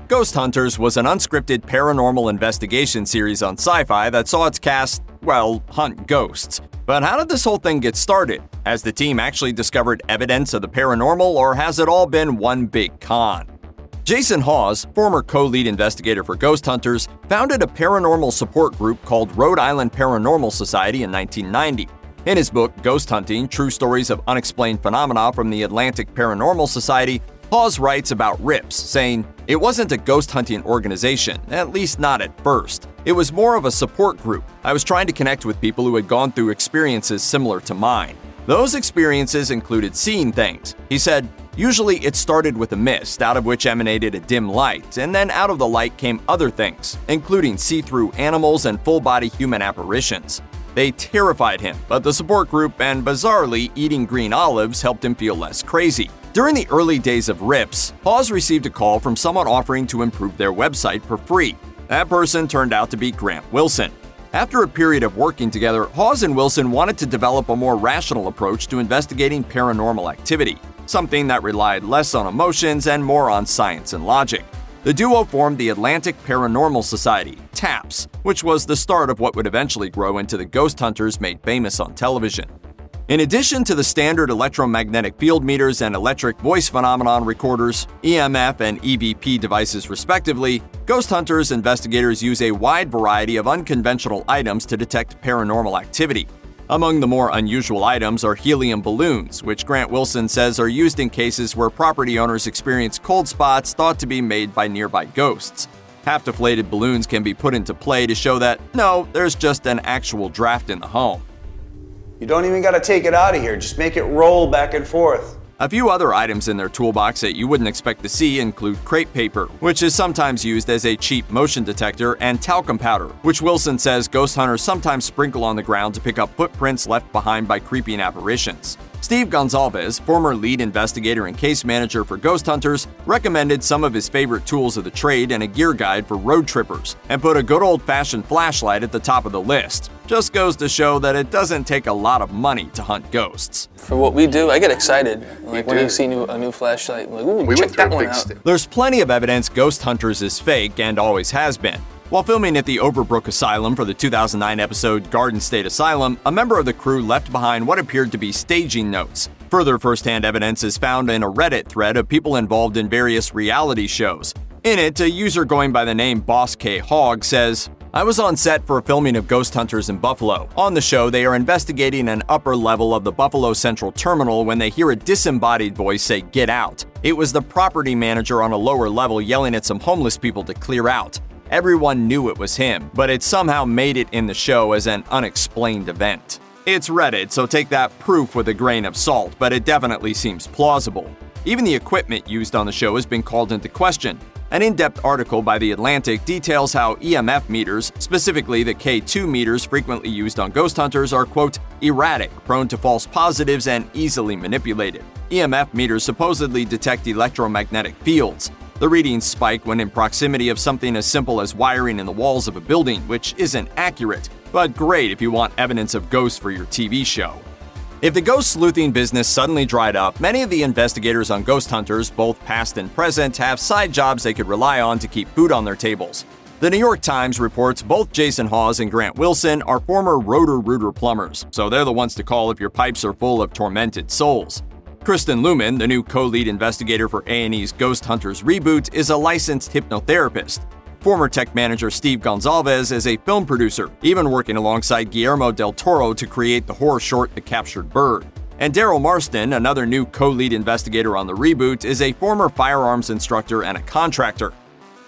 Ghost Hunters was an unscripted paranormal investigation series on Syfy that saw its cast, hunt ghosts. But how did this whole thing get started? Has the team actually discovered evidence of the paranormal, or has it all been one big con? Jason Hawes, former co-lead investigator for Ghost Hunters, founded a paranormal support group called Rhode Island Paranormal Society in 1990. In his book, Ghost Hunting: True Stories of Unexplained Phenomena from the Atlantic Paranormal Society, Hawes writes about RIPS, saying, "It wasn't a ghost hunting organization, at least not at first. It was more of a support group. I was trying to connect with people who had gone through experiences similar to mine. Those experiences included seeing things." He said, "Usually it started with a mist, out of which emanated a dim light, and then out of the light came other things, including see-through animals and full-body human apparitions. They terrified him, but the support group and, bizarrely, eating green olives helped him feel less crazy." During the early days of RIPS, Hawes received a call from someone offering to improve their website for free. That person turned out to be Grant Wilson. After a period of working together, Hawes and Wilson wanted to develop a more rational approach to investigating paranormal activity, something that relied less on emotions and more on science and logic. The duo formed the Atlantic Paranormal Society, TAPS, which was the start of what would eventually grow into the Ghost Hunters made famous on television. In addition to the standard electromagnetic field meters and electric voice phenomenon recorders, EMF and EVP devices respectively, Ghost Hunters investigators use a wide variety of unconventional items to detect paranormal activity. Among the more unusual items are helium balloons, which Grant Wilson says are used in cases where property owners experience cold spots thought to be made by nearby ghosts. Half-deflated balloons can be put into play to show that, no, there's just an actual draft in the home. You don't even gotta take it out of here, just make it roll back and forth. A few other items in their toolbox that you wouldn't expect to see include crepe paper, which is sometimes used as a cheap motion detector, and talcum powder, which Wilson says ghost hunters sometimes sprinkle on the ground to pick up footprints left behind by creeping apparitions. Steve Gonzalez, former lead investigator and case manager for Ghost Hunters, recommended some of his favorite tools of the trade and a gear guide for road trippers, and put a good old-fashioned flashlight at the top of the list. Just goes to show that it doesn't take a lot of money to hunt ghosts. For what we do, I get excited. Like when you see a new flashlight, like, ooh, check that one out. There's plenty of evidence Ghost Hunters is fake and always has been. While filming at the Overbrook Asylum for the 2009 episode Garden State Asylum, a member of the crew left behind what appeared to be staging notes. Further first-hand evidence is found in a Reddit thread of people involved in various reality shows. In it, a user going by the name Boss K Hogg says, "I was on set for a filming of Ghost Hunters in Buffalo. On the show, they are investigating an upper level of the Buffalo Central Terminal when they hear a disembodied voice say, 'Get out.' It was the property manager on a lower level yelling at some homeless people to clear out. Everyone knew it was him, but it somehow made it in the show as an unexplained event." It's Reddit, so take that proof with a grain of salt, but it definitely seems plausible. Even the equipment used on the show has been called into question. An in-depth article by The Atlantic details how EMF meters, specifically the K2 meters frequently used on ghost hunters, are, quote, erratic, prone to false positives, and easily manipulated. EMF meters supposedly detect electromagnetic fields. The readings spike when in proximity of something as simple as wiring in the walls of a building, which isn't accurate, but great if you want evidence of ghosts for your TV show. If the ghost sleuthing business suddenly dried up, many of the investigators on Ghost Hunters, both past and present, have side jobs they could rely on to keep food on their tables. The New York Times reports both Jason Hawes and Grant Wilson are former Roto-Rooter plumbers, so they're the ones to call if your pipes are full of tormented souls. Kristen Luman, the new co-lead investigator for A&E's Ghost Hunters reboot, is a licensed hypnotherapist. Former tech manager Steve Gonzalez is a film producer, even working alongside Guillermo del Toro to create the horror short The Captured Bird. And Daryl Marston, another new co-lead investigator on the reboot, is a former firearms instructor and a contractor.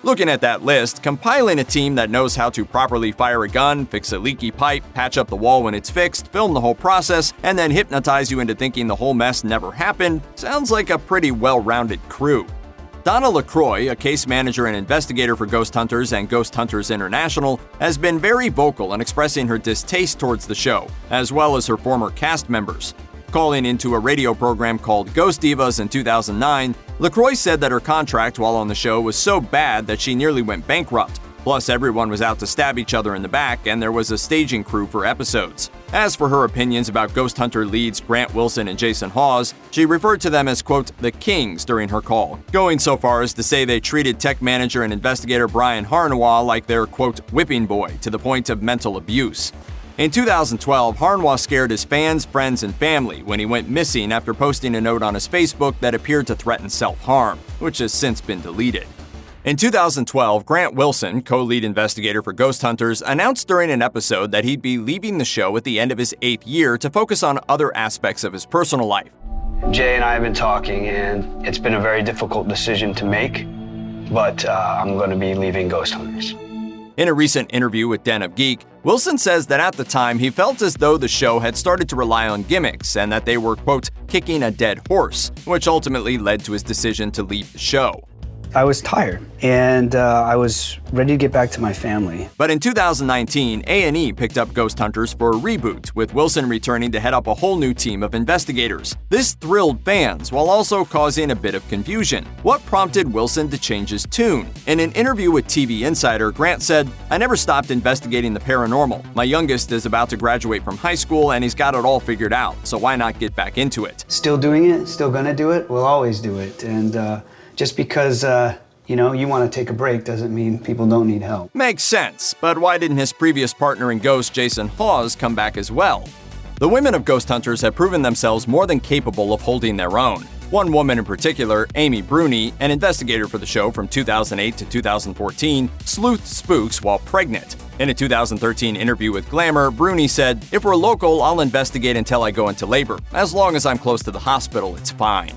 Looking at that list, compiling a team that knows how to properly fire a gun, fix a leaky pipe, patch up the wall when it's fixed, film the whole process, and then hypnotize you into thinking the whole mess never happened sounds like a pretty well-rounded crew. Donna LaCroix, a case manager and investigator for Ghost Hunters and Ghost Hunters International, has been very vocal in expressing her distaste towards the show, as well as her former cast members. Calling into a radio program called Ghost Divas in 2009, LaCroix said that her contract while on the show was so bad that she nearly went bankrupt. Plus, everyone was out to stab each other in the back, and there was a staging crew for episodes. As for her opinions about Ghost Hunter leads Grant Wilson and Jason Hawes, she referred to them as, quote, the Kings during her call, going so far as to say they treated tech manager and investigator Brian Harnois like their, quote, whipping boy to the point of mental abuse. In 2012, Harnois scared his fans, friends, and family when he went missing after posting a note on his Facebook that appeared to threaten self-harm, which has since been deleted. In 2012, Grant Wilson, co-lead investigator for Ghost Hunters, announced during an episode that he'd be leaving the show at the end of his 8th year to focus on other aspects of his personal life. Jay and I have been talking, and it's been a very difficult decision to make, but I'm going to be leaving Ghost Hunters. In a recent interview with Den of Geek, Wilson says that at the time he felt as though the show had started to rely on gimmicks and that they were, quote, kicking a dead horse, which ultimately led to his decision to leave the show. I was tired, and I was ready to get back to my family. But in 2019, A&E picked up Ghost Hunters for a reboot, with Wilson returning to head up a whole new team of investigators. This thrilled fans, while also causing a bit of confusion. What prompted Wilson to change his tune? In an interview with TV Insider, Grant said, I never stopped investigating the paranormal. My youngest is about to graduate from high school, and he's got it all figured out, so why not get back into it? Still doing it, still gonna do it, we'll always do it. And just because, you want to take a break doesn't mean people don't need help. Makes sense, but why didn't his previous partner in Ghost, Jason Hawes, come back as well? The women of Ghost Hunters have proven themselves more than capable of holding their own. One woman in particular, Amy Bruni, an investigator for the show from 2008 to 2014, sleuthed spooks while pregnant. In a 2013 interview with Glamour, Bruni said, if we're local, I'll investigate until I go into labor. As long as I'm close to the hospital, it's fine.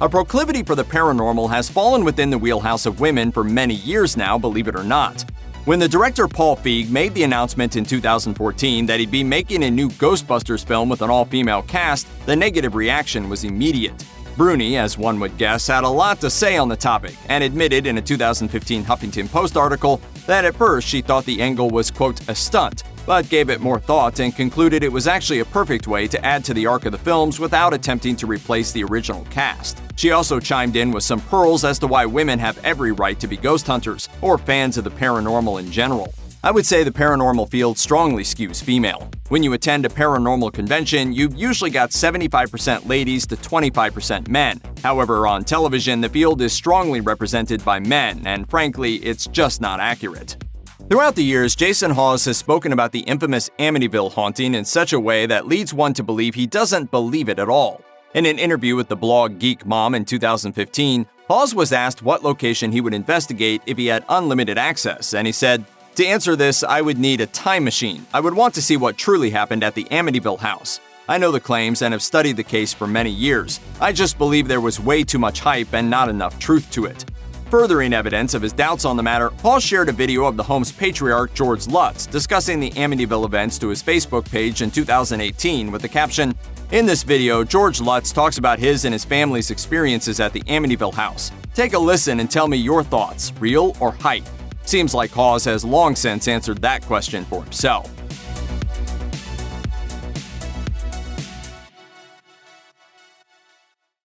A proclivity for the paranormal has fallen within the wheelhouse of women for many years now, believe it or not. When the director Paul Feig made the announcement in 2014 that he'd be making a new Ghostbusters film with an all-female cast, the negative reaction was immediate. Bruni, as one would guess, had a lot to say on the topic and admitted in a 2015 Huffington Post article that at first she thought the angle was, quote, a stunt, but gave it more thought and concluded it was actually a perfect way to add to the arc of the films without attempting to replace the original cast. She also chimed in with some pearls as to why women have every right to be ghost hunters, or fans of the paranormal in general. I would say the paranormal field strongly skews female. When you attend a paranormal convention, you've usually got 75% ladies to 25% men. However, on television, the field is strongly represented by men, and frankly, it's just not accurate. Throughout the years, Jason Hawes has spoken about the infamous Amityville haunting in such a way that leads one to believe he doesn't believe it at all. In an interview with the blog Geek Mom in 2015, Hawes was asked what location he would investigate if he had unlimited access, and he said, to answer this, I would need a time machine. I would want to see what truly happened at the Amityville house. I know the claims and have studied the case for many years. I just believe there was way too much hype and not enough truth to it. Furthering evidence of his doubts on the matter, Hawes shared a video of the home's patriarch, George Lutz, discussing the Amityville events to his Facebook page in 2018 with the caption, in this video, George Lutz talks about his and his family's experiences at the Amityville house. Take a listen and tell me your thoughts, real or hype? Seems like Hawes has long since answered that question for himself.